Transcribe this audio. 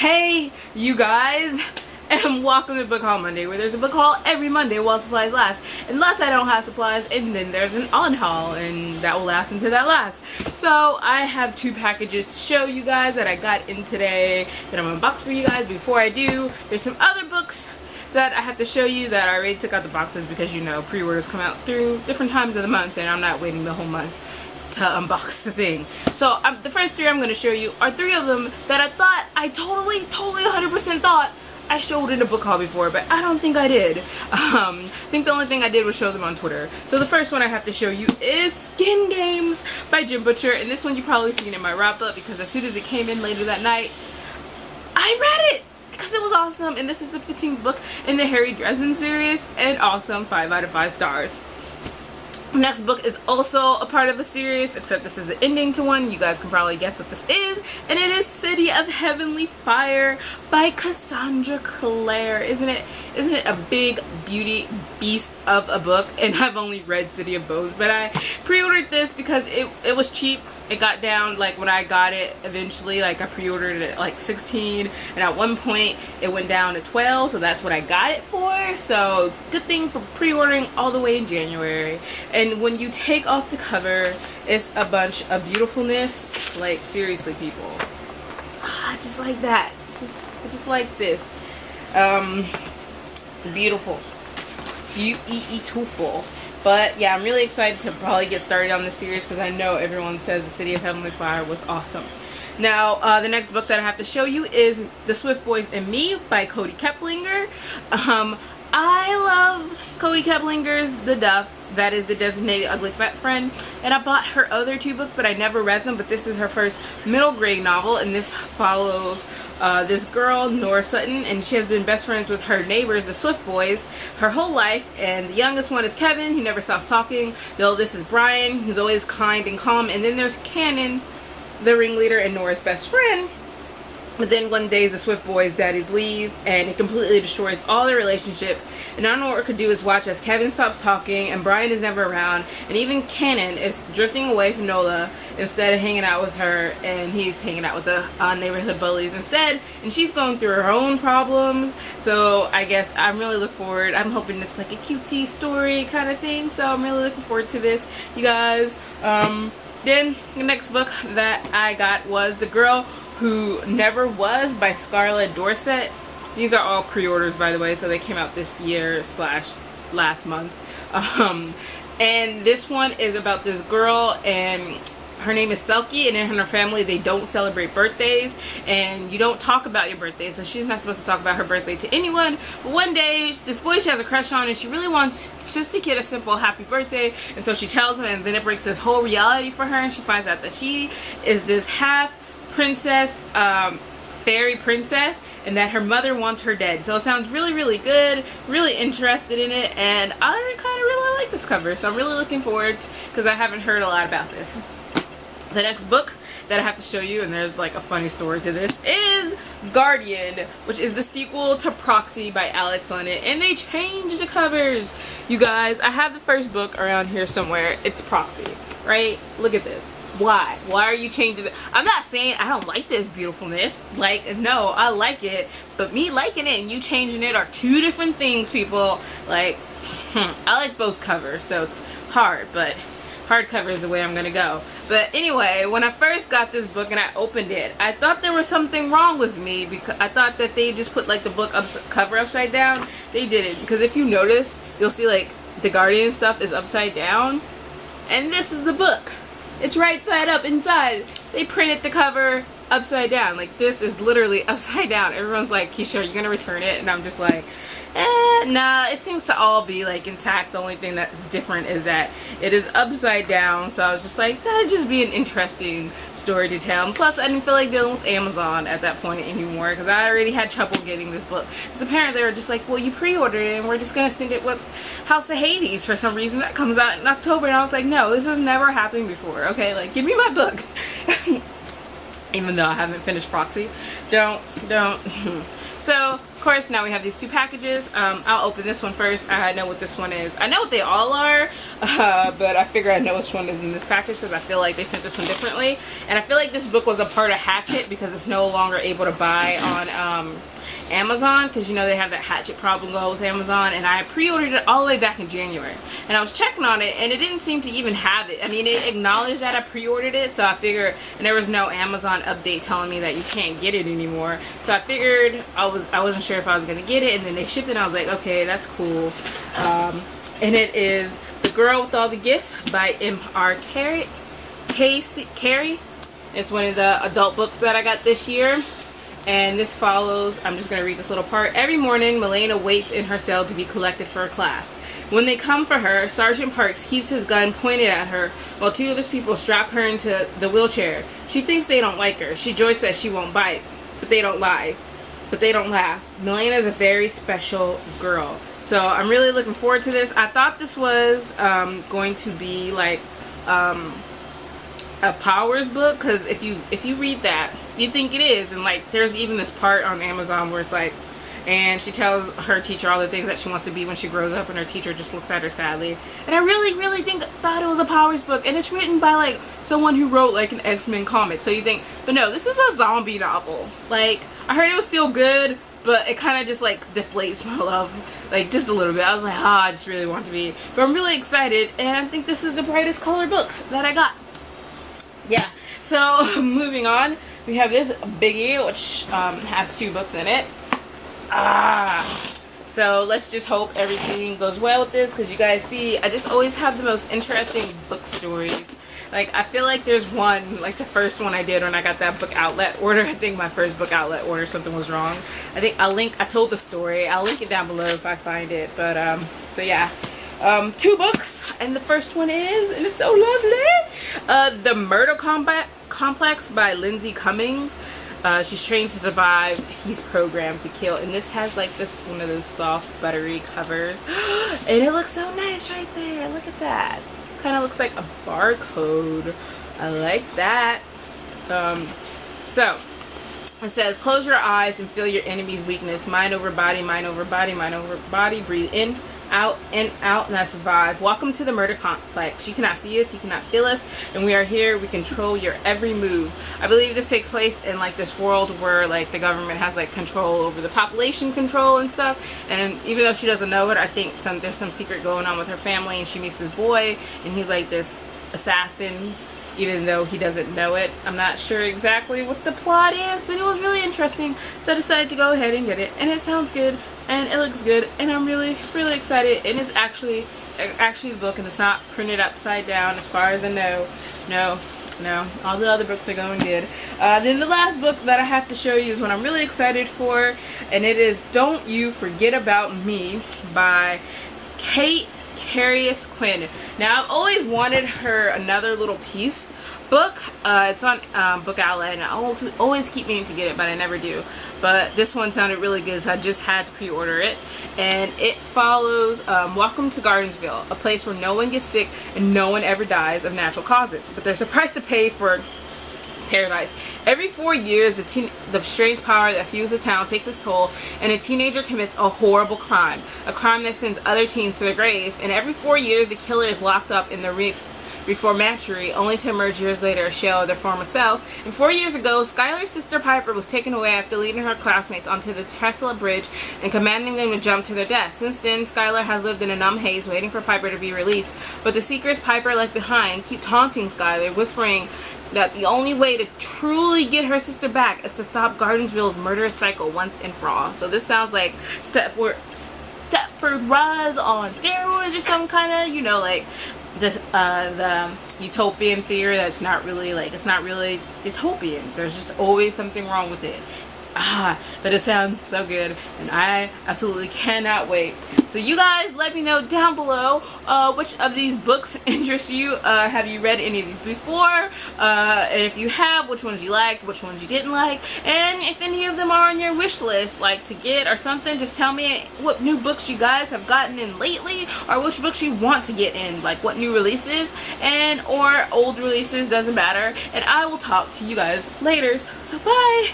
Hey, you guys, and welcome to Book Haul Monday, where there's a book haul every Monday while supplies last. Unless I don't have supplies, and then there's an on haul, and that will last until that lasts. So I have two packages to show you guys that I got in today that I'm gonna unbox for you guys. Before I do, there's some other books that I have to show you that I already took out the boxes because, you know, pre-orders come out through different times of the month, and I'm not waiting the whole month to unbox the thing. So the first three I'm going to show you are three of them that I totally 100% thought I showed in a book haul before, but I don't think I did. I think the only thing I did was show them on Twitter. So the first one I have to show you is Skin Games by Jim Butcher, and this one you probably seen in my wrap up because as soon as it came in later that night, I read it because it was awesome. And this is the 15th book in the Harry Dresden series, and awesome, 5 out of 5 stars. Next book is also a part of a series, except this is the ending to one. You guys can probably guess what this is, and it is City of Heavenly Fire by Cassandra Clare. Isn't it a big beauty beast of a book? And I've only read City of Bones, but I pre-ordered this because it was cheap. It got down, like when I got it eventually, like I pre-ordered it at like 16, and at one point it went down to 12, so that's what I got it for. So good thing for pre-ordering all the way in January. And when you take off the cover, it's a bunch of beautifulness. Like seriously, people, just like that, just like this. It's beautiful, beautiful. But yeah, I'm really excited to probably get started on this series because I know everyone says The City of Heavenly Fire was awesome. Now, the next book that I have to show you is The Swift Boys and Me by Cody Keplinger. I love Cody Keplinger's The Duff. That is The Designated Ugly Fat Friend. And I bought her other two books, but I never read them. But this is her first middle grade novel, and this follows this girl, Nora Sutton, and she has been best friends with her neighbors, the Swift Boys, her whole life. And the youngest one is Kevin, he never stops talking. The oldest is Brian, who's always kind and calm. And then there's Cannon, the ringleader and Nora's best friend. But then one day the Swift Boys' daddy leaves, and it completely destroys all their relationship. And I don't know what it could do is watch as Kevin stops talking and Brian is never around, and even Cannon is drifting away from Nola instead of hanging out with her, and he's hanging out with the neighborhood bullies instead, and she's going through her own problems. So I guess I'm really looking forward. I'm hoping it's like a cutesy story kind of thing, so I'm really looking forward to this, you guys. Then the next book that I got was The Girl Who Never Was by Scarlett Dorsett. These are all pre-orders, by the way, so they came out this year / last month. And this one is about this girl, and her name is Selkie, and in her family they don't celebrate birthdays, and you don't talk about your birthday, so she's not supposed to talk about her birthday to anyone. But one day this boy she has a crush on, and she really wants just to get a simple happy birthday, and so she tells him, and then it breaks this whole reality for her, and she finds out that she is this half princess, fairy princess, and that her mother wants her dead. So it sounds really good, really interested in it, and I kind of really like this cover, so I'm really looking forward because I haven't heard a lot about this. The next book that I have to show you, and there's like a funny story to this, is Guardian, which is the sequel to Proxy by Alex Lennett, and they changed the covers. You guys, I have the first book around here somewhere. It's Proxy, right? Look at this. Why are you changing it? I'm not saying I don't like this beautifulness, like, no, I like it, but me liking it and you changing it are two different things, people. Like, I like both covers, so it's hard, but hardcover is the way I'm gonna go. But anyway, when I first got this book and I opened it, I thought there was something wrong with me because I thought that they just put like the book cover upside down. They didn't, because if you notice, you'll see like the Guardian stuff is upside down, and this is the book. It's right side up inside. They printed the cover upside down. Like, this is literally upside down. Everyone's like, ke-sha, are you gonna return it? And I'm just like, nah, it seems to all be like intact. The only thing that's different is that it is upside down. So I was just like, that'd just be an interesting story to tell. And plus, I didn't feel like dealing with Amazon at that point anymore because I already had trouble getting this book. Because apparently they were just like, well, you pre-ordered it and we're just gonna send it with House of Hades for some reason. That comes out in October, and I was like, no, this has never happened before. Okay, like, give me my book. Even though I haven't finished Proxy. Don't. So of course now we have these two packages. I'll open this one first. I know what this one is. I know what they all are, but I figure I know which one is in this package because I feel like they sent this one differently. And I feel like this book was a part of Hatchet because it's no longer able to buy on Amazon, because you know they have that Hatchet problem go with Amazon, and I pre-ordered it all the way back in January, and I was checking on it and it didn't seem to even have it. I mean, it acknowledged that I pre-ordered it, so I figured, and there was no Amazon update telling me that you can't get it anymore, so I figured I wasn't sure if I was gonna get it, and then they shipped it and I was like, okay, that's cool. And it is The Girl with All the Gifts by M.R. Carey. It's one of the adult books that I got this year. And this follows, I'm just going to read this little part. Every morning, Milena waits in her cell to be collected for a class. When they come for her, Sergeant Parks keeps his gun pointed at her while two of his people strap her into the wheelchair. She thinks they don't like her. She jokes that she won't bite, but they don't lie. But they don't laugh. Milena is a very special girl. So I'm really looking forward to this. I thought this was going to be like a Powers book, because if you read that, you think it is, and like there's even this part on Amazon where it's like, and she tells her teacher all the things that she wants to be when she grows up, and her teacher just looks at her sadly. And I really thought it was a Powers book, and it's written by like someone who wrote like an X-Men comic, so you think, but no, this is a zombie novel. Like, I heard it was still good, but it kind of just like deflates my love, like just a little bit. I was like, I just really want to be, but I'm really excited, and I think this is the brightest color book that I got. Yeah, so moving on, we have this biggie, which has 2 books in it. So let's just hope everything goes well with this, because you guys see, I just always have the most interesting book stories. Like, I feel like there's one, like the first one I did when I got that book outlet order. I think my first book outlet order, something was wrong. I think I told the story. I'll link it down below if I find it. But, so yeah. 2 books, and the first one is, and it's so lovely, The Murder Complex by Lindsay Cummings. She's trained to survive, he's programmed to kill, and this has like this one of those soft buttery covers, and it looks so nice right there. Look at that, kind of looks like a barcode. I like that. So it says, close your eyes and feel your enemy's weakness. Mind over body, mind over body, mind over body. Breathe in, out, and I survive. Welcome to the murder complex. You cannot see us, you cannot feel us, and we are here. We control your every move. I believe this takes place in like this world where like the government has like control over the population control and stuff, and even though she doesn't know it, I think there's some secret going on with her family, and she meets this boy, and he's like this assassin, even though he doesn't know it. I'm not sure exactly what the plot is, but it was really interesting, so I decided to go ahead and get it, and it sounds good, and it looks good, and I'm really excited. And it's actually the book, and it's not printed upside down as far as I know. No, all the other books are going good. Then the last book that I have to show you is what I'm really excited for, and it is Don't You Forget About Me by ke-sha. Now, I've always wanted her another little piece book. It's on Book Outlet, and I always keep meaning to get it, but I never do. But this one sounded really good, so I just had to pre-order it. And it follows Welcome to Gardensville, a place where no one gets sick and no one ever dies of natural causes. But there's a price to pay for paradise. Every 4 years, the strange power that fuels the town takes its toll, and a teenager commits a horrible crime. A crime that sends other teens to their grave. And every 4 years, the killer is locked up in the reformatory, only to emerge years later a shell of their former self. And 4 years ago, Skylar's sister Piper was taken away after leading her classmates onto the Tesla Bridge and commanding them to jump to their deaths. Since then, Skylar has lived in a numb haze waiting for Piper to be released. But the seekers Piper left behind keep taunting Skylar, whispering that the only way to truly get her sister back is to stop Gardensville's murderous cycle once and for all. So this sounds like Stepford Rise on steroids or some kind of, you know, like the utopian theory that's not really, like, it's not really utopian. There's just always something wrong with it. But it sounds so good, and I absolutely cannot wait. So you guys let me know down below which of these books interest you. Have you read any of these before? And if you have, which ones you liked, which ones you didn't like, and if any of them are on your wish list, like to get or something. Just tell me what new books you guys have gotten in lately, or which books you want to get in, like what new releases and or old releases, doesn't matter. And I will talk to you guys later. So bye.